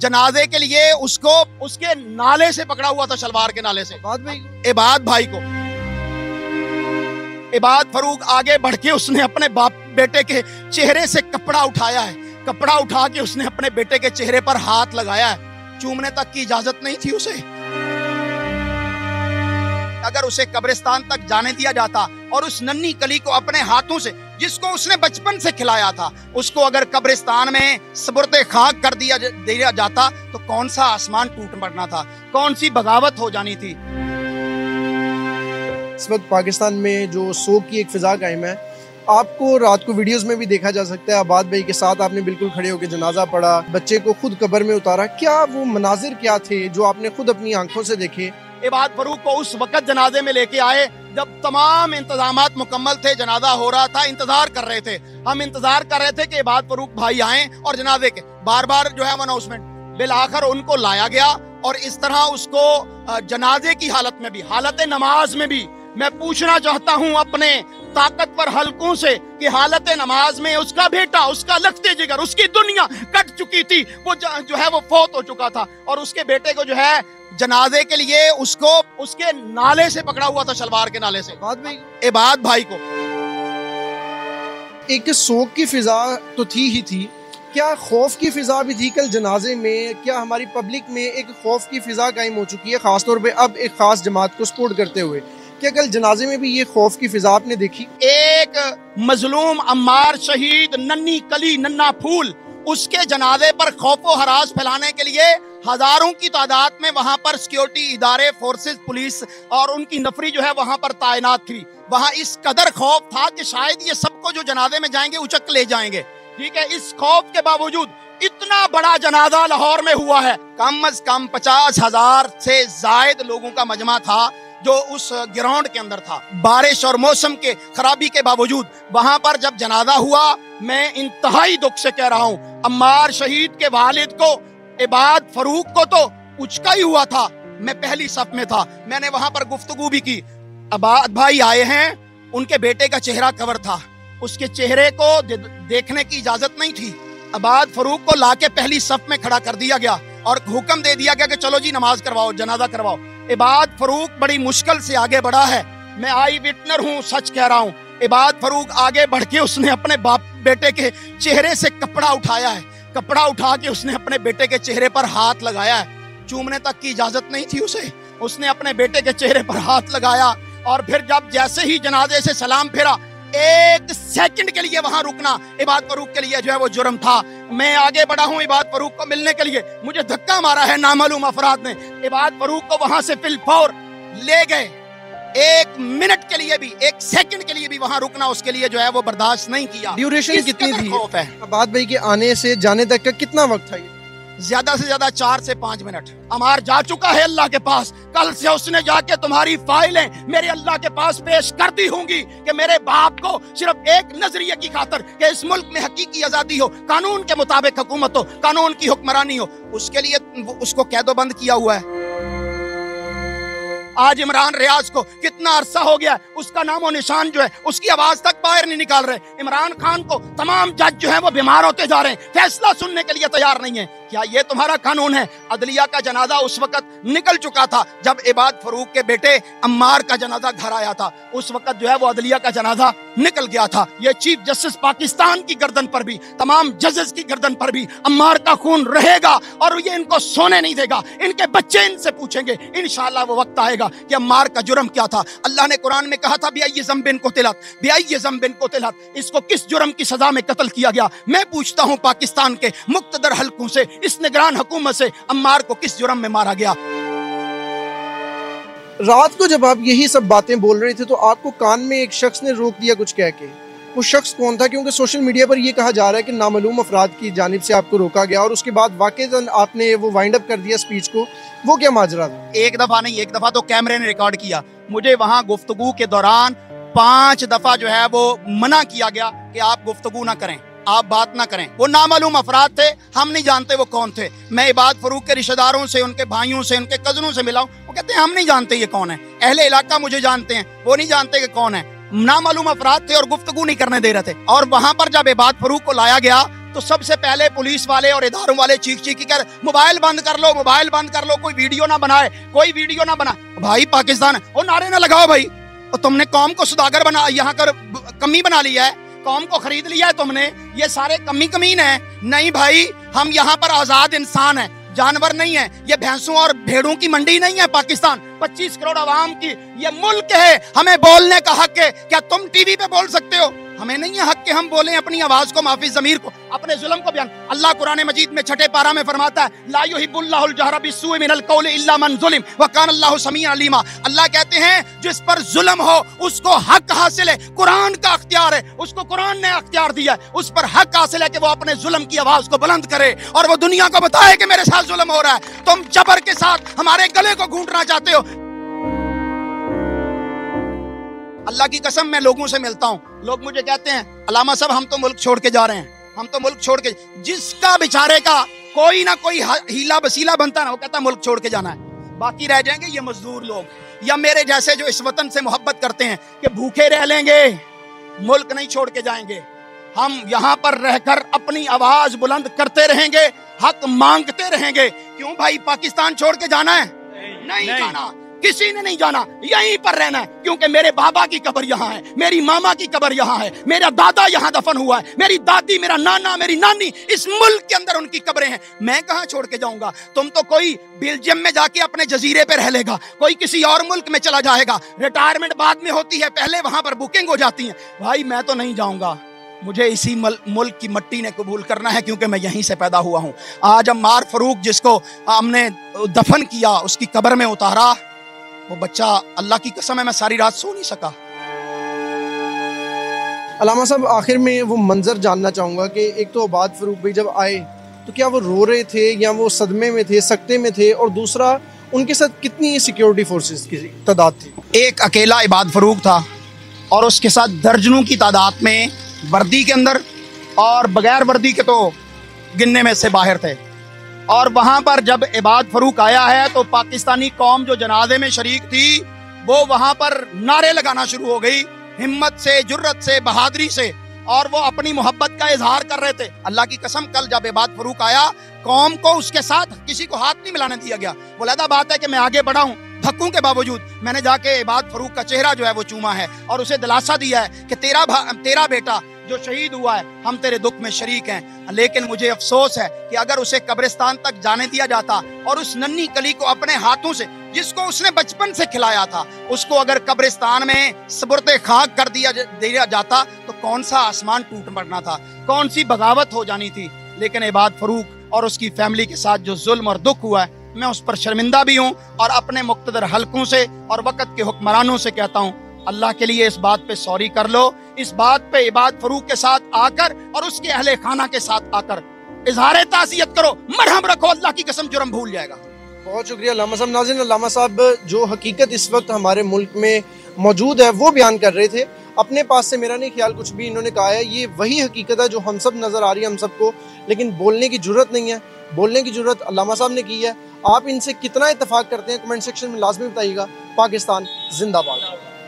जनाजे के लिए उसको उसके नाले से पकड़ा हुआ था, शलवार के नाले से, इबाद भाई को। इबाद फरूक आगे बढ़ के उसने अपने बेटे के चेहरे से कपड़ा उठाया है, कपड़ा उठा के उसने अपने बेटे के चेहरे पर हाथ लगाया है। चूमने तक की इजाजत नहीं थी उसे। अगर उसे कब्रिस्तान तक जाने दिया जाता और उस नन्ही कली को अपने हाथों से, जिसको उसने बचपन से खिलाया था, उसको अगर कब्रिस्तान में सुपुर्दे खाक कर दिया जाता तो कौन सा आसमान टूट पड़ना था, कौन सी बगावत हो जानी थी। इस वक्त पाकिस्तान में जो सोग की एक फिजा कायम है, आपको रात को वीडियोस में भी देखा जा सकता है। आबाद भाई के साथ आपने बिल्कुल खड़े होकर जनाजा पढ़ा, बच्चे को खुद कब्र में उतारा। क्या वो मनाजिर क्या थे जो आपने खुद अपनी आंखों से देखे? इबाद फरूक को उस वक्त जनाजे में लेके आए जब तमाम इंतजामात मुकम्मल थे, जनाजा हो रहा था, इंतजार कर रहे थे। हम इंतजार कर रहे थे कि इबाद फरूक भाई आए और जनाजे के बार बार जो है अनाउंसमेंट, बिलाखिर उनको लाया गया। और इस तरह उसको जनाजे की हालत में भी, हालत नमाज में भी, मैं पूछना चाहता हूँ अपने ताकतवर हलकों से कि हालत नमाज में उसका बेटा, उसका लखते जिगर, उसकी दुनिया कट चुकी थी, वो जो है वो फौत हो चुका था, और उसके बेटे को जो है जनाजे के लिए उसको उसके नाले से पकड़ा हुआ था, शलवार के नाले से, इबाद भाई को। एक सोग की फिजा तो थी ही थी, क्या खौफ की फिजा भी थी कल जनाजे में? क्या हमारी पब्लिक में एक खौफ की फिजा कायम हो चुकी है, खासतौर पे अब एक खास जमात को सपोर्ट करते हुए? क्या कल जनाजे में भी ये खौफ की फिजा आपने देखी? एक मजलूम अम्मार शहीद, नन्ही कली, नन्ना फूल, उसके जनाजे पर खौफो हरास फैलाने के लिए हजारों की तादाद में वहां पर सिक्योरिटी इदारे, फोर्सेस, पुलिस और उनकी नफरी जो है वहां पर तैनात थी। वहां इस कदर खौफ था कि शायद ये सबको जो जनाजे में जाएंगे उचक ले जाएंगे। ठीक है, इस खौफ के बावजूद इतना बड़ा जनाजा लाहौर में हुआ है। कम अज कम 50,000 से जायद लोगों का मजमा था जो उस ग्राउंड के अंदर था। बारिश और मौसम के खराबी के बावजूद वहां पर जब जनाजा हुआ, मैं इंतहाई दुख से कह रहा हूँ, अम्मार शहीद के वालिद को, इबाद फरूक को तो उचका ही हुआ था। मैं पहली सफ में था, मैंने वहां पर गुफ्तगू भी की। इबाद भाई आए हैं, उनके बेटे का चेहरा कवर था, उसके चेहरे को देखने की इजाजत नहीं थी। इबाद फरूक को लाके पहली सफ में खड़ा कर दिया गया और हुक्म दे दिया गया कि चलो जी नमाज करवाओ, जनाजा करवाओ। इबाद फरूक बड़ी मुश्किल से आगे बढ़ा है, मैं आई विटनर हूँ, सच कह रहा हूँ। इबाद फरूक आगे बढ़ के उसने अपने बेटे के चेहरे से कपड़ा उठाया है, कपड़ा उठा के उसने अपने बेटे के चेहरे पर हाथ लगाया है। चूमने तक की इजाजत नहीं थी उसे। उसने अपने बेटे के चेहरे पर हाथ लगाया और फिर जब जैसे ही जनाजे से सलाम फेरा, एक सेकंड के लिए वहां रुकना इबाद फरूक के लिए जो है वो जुर्म था। मैं आगे बढ़ा हूं इबाद फरूक को मिलने के लिए, मुझे धक्का मारा है नामालूम अफराद ने। इबाद फरूक को वहां से फिलफौर ले गए। एक मिनट के लिए भी, एक सेकंड के लिए भी वहां रुकना उसके लिए जो है वो बर्दाश्त नहीं किया। ड्यूरेशन कितनी थी खौफ है? इबाद भाई के आने से जाने तक का कितना वक्त था? ज्यादा से ज्यादा 4 से 5 मिनट। अमार जा चुका है अल्लाह के पास, कल से उसने जाके तुम्हारी फाइलें मेरे अल्लाह के पास पेश कर दी होंगी कि मेरे बाप को सिर्फ एक नजरिए की खातर कि इस मुल्क में हकीकी आजादी हो, कानून के मुताबिक हुकूमत हो, कानून की हुक्मरानी हो, उसके लिए उसको कैदोबंद किया हुआ है। आज इमरान रियाज को कितना अरसा हो गया, उसका नामो निशान जो है, उसकी आवाज तक बाहर नहीं निकाल रहे। इमरान खान को तमाम जज जो है वो बीमार होते जा रहे हैं, फैसला सुनने के लिए तैयार नहीं है। क्या ये तुम्हारा कानून है? अदलिया का जनाजा उस वक्त निकल चुका था जब इबाद फरूक के बेटे अम्मार का जनाजा घर आया था। उस वक्त जो है वो अदलिया का जनाजा निकल गया था। ये चीफ जस्टिस पाकिस्तान की गर्दन पर भी, तमाम जजेस की गर्दन पर भी अम्मार का खून रहेगा और ये इनको सोने नहीं देगा। इनके बच्चे इनसे पूछेंगे, इंशाअल्लाह वो वक्त आएगा कि अम्मार का जुर्म क्या था। अल्लाह ने कुरान में कहा था बिअय्यि ज़ंबिन कुतिलत, बिअय्यि ज़ंबिन कुतिलत, इसको किस जुर्म की सजा में कत्ल किया गया। मैं पूछता हूँ पाकिस्तान के मुक्तदर हलकों से, इस निगरान हुकूमत से, अम्मार को किस जुर्म में मारा गया। रात को जब आप यही सब बातें बोल रहे थे तो आपको कान में एक शख्स ने रोक दिया कुछ कह के, वो शख्स कौन था? क्योंकि सोशल मीडिया पर यह कहा जा रहा है कि नामालूम अफराद की जानिब से आपको रोका गया और उसके बाद वाकईतन आपने वो वाइंड अप कर दिया स्पीच को। वो क्या माजरा था? एक दफा नहीं, एक दफा तो कैमरे ने रिकॉर्ड किया। मुझे वहां गुफ्तगू के दौरान 5 दफा जो है वो मना किया गया कि आप गुफ्तगू ना करें, आप बात ना करें। वो नामालूम अफराद थे, हम नहीं जानते वो कौन थे। मैं इबाद फरूक के रिश्तेदारों से, उनके भाइयों से, उनके कजनों से मिला हूं, वो कहते हैं हम नहीं जानते ये कौन है। अहले इलाका मुझे जानते हैं, वो नहीं जानते कि कौन है। नामालूम अफराद थे और गुफ्तगू नहीं करने दे रहे थे। और वहां पर जब इबाद फरूक को लाया गया तो सबसे पहले पुलिस वाले और इदारों वाले चीख चीख कर मोबाइल बंद कर लो, मोबाइल बंद कर लो, कोई वीडियो ना बनाए, कोई वीडियो ना बना। भाई पाकिस्तान, और नारे ना लगाओ भाई, और तुमने कौम को सुदागर बना, यहाँ कर कमी बना लिया है, कौम को खरीद लिया है तुमने, ये सारे कमीन है। नहीं भाई, हम यहाँ पर आजाद इंसान हैं, जानवर नहीं है। ये भैंसों और भेड़ों की मंडी नहीं है पाकिस्तान, 25 करोड़ आवाम की ये मुल्क है। हमें बोलने का हक है। क्या तुम टीवी पे बोल सकते हो? हमें नहीं है हक कि हम बोलें अपनी आवाज को, माफी ज़मीर को, अपने जुल्म को बयान। अल्लाह कुरान मजीद में 6 पारा में फरमाता है, ला युहिब्बुल्लाहुल जहरा बिस्सूइ मिनल कौलि इल्ला मन ज़ुलिम व कान अल्लाहु समीअन अलीमा। अल्लाह कहते हैं जिस पर जुल्म हो उसको हक हासिल है, कुरान का अख्तियार है, उसको कुरान ने अख्तियार दिया है, उस पर हक हासिल है कि वो अपने जुल्म की आवाज को बुलंद करे और वो दुनिया को बताए कि मेरे साथ जुल्म हो रहा है। तुम जबर के साथ हमारे गले को घूंटना चाहते हो। अल्लाह की कसम, मैं लोगों से मिलता हूँ, लोग मुझे कहते हैं अलामा साहब हम तो मुल्क छोड़ के जा रहे हैं, हम तो मुल्क छोड़ के। जिसका बेचारे का कोई ना कोई हीला बसीला बनता ना, वो कहता मुल्क छोड़ के जाना है। बाकी रह जाएंगे ये मजदूर लोग या मेरे जैसे जो इस वतन से मोहब्बत करते हैं कि भूखे रह लेंगे, मुल्क नहीं छोड़ के जाएंगे। हम यहाँ पर रहकर अपनी आवाज बुलंद करते रहेंगे, हक मांगते रहेंगे। क्यों भाई पाकिस्तान छोड़ के जाना है? नहीं जाना, किसी ने नहीं जाना, यहीं पर रहना है। क्योंकि मेरे बाबा की कब्र यहाँ है, मेरी मामा की कब्र यहाँ है, मेरा दादा यहाँ दफन हुआ है, मेरी दादी, मेरा नाना, मेरी नानी, इस मुल्क के अंदर उनकी कब्रें हैं। मैं कहाँ छोड़ के जाऊंगा? तुम तो कोई बेल्जियम में जाके अपने जजीरे पे रह लेगा, कोई किसी और मुल्क में चला जाएगा, रिटायरमेंट बाद में होती है, पहले वहां पर बुकिंग हो जाती है। भाई मैं तो नहीं जाऊंगा, मुझे इसी मुल्क की मट्टी ने कबूल करना है क्योंकि मैं यहीं से पैदा हुआ हूँ। आज अम्मार फरूक जिसको हमने दफन किया, उसकी कब्र में उतारा, वो बच्चा, अल्लाह की कसम है मैं सारी रात सो नहीं सका। अलामा साहब आखिर में वो मंजर जानना चाहूँगा कि एक तो इबाद फरूक भाई जब आए तो क्या वो रो रहे थे या वो सदमे में थे, सकते में थे, और दूसरा उनके साथ कितनी सिक्योरिटी फोर्सेस की तादाद थी? एक अकेला इबाद फरूक था और उसके साथ दर्जनों की तादाद में वर्दी के अंदर और बगैर वर्दी के तो गिनने में से बाहर थे। और वहां पर जब इबाद फरूक आया है तो पाकिस्तानी कौम जो जनाजे में शरीक थी वो वहां पर नारे लगाना शुरू हो गई, हिम्मत से, जुर्रत से, बहादुरी से, और वो अपनी मोहब्बत का इजहार कर रहे थे। अल्लाह की कसम कल जब इबाद फरूक आया, कौम को उसके साथ किसी को हाथ नहीं मिलाने दिया गया। वो अलग बात है कि मैं आगे बढ़ा हूँ, धक्कों के बावजूद मैंने जाके इबाद फरूक का चेहरा जो है वो चूमा है और उसे दिलासा दिया है कि तेरा बेटा जो शहीद हुआ है, हम तेरे दुख में शरीक हैं। लेकिन मुझे अफसोस है कि अगर उसे कब्रिस्तान तक जाने दिया जाता और उस नन्ही कली को अपने हाथों से, जिसको उसने बचपन से खिलाया था, उसको अगर कब्रिस्तान में सुपुर्द खाक कर दिया जाता तो कौन सा आसमान टूट पड़ना था, कौन सी बगावत हो जानी थी। लेकिन इबाद फरूक और उसकी फैमिली के साथ जो जुल्म और दुख हुआ है, मैं उस पर शर्मिंदा भी हूँ और अपने मुक्तदर हलकों से और वक़्त के हुक्मरानों से कहता हूँ, अल्लाह के लिए इस बात पे सॉरी कर लो। इस बात पे इबाद फरूक के साथ आकर और उसके अहले खाना के साथ आकर इजहार ताज़ियत करो, मरहम रखो, अल्लाह की कसम जुर्म भूल जाएगा। बहुत शुक्रिया अल्लामा साहब। नाज़रीन, अल्लामा साहब जो हकीकत इस वक्त हमारे मुल्क में मौजूद है वो बयान कर रहे थे। अपने पास से मेरा नहीं ख्याल कुछ भी इन्होंने कहा है, ये वही हकीकत है जो हम सब नज़र आ रही है हम सबको, लेकिन बोलने की जरूरत नहीं है। बोलने की जरूरत अल्लामा साहब ने की है। आप इनसे कितना इत्तेफाक करते हैं कमेंट सेक्शन में लाजमी बताइएगा। पाकिस्तान जिंदाबाद।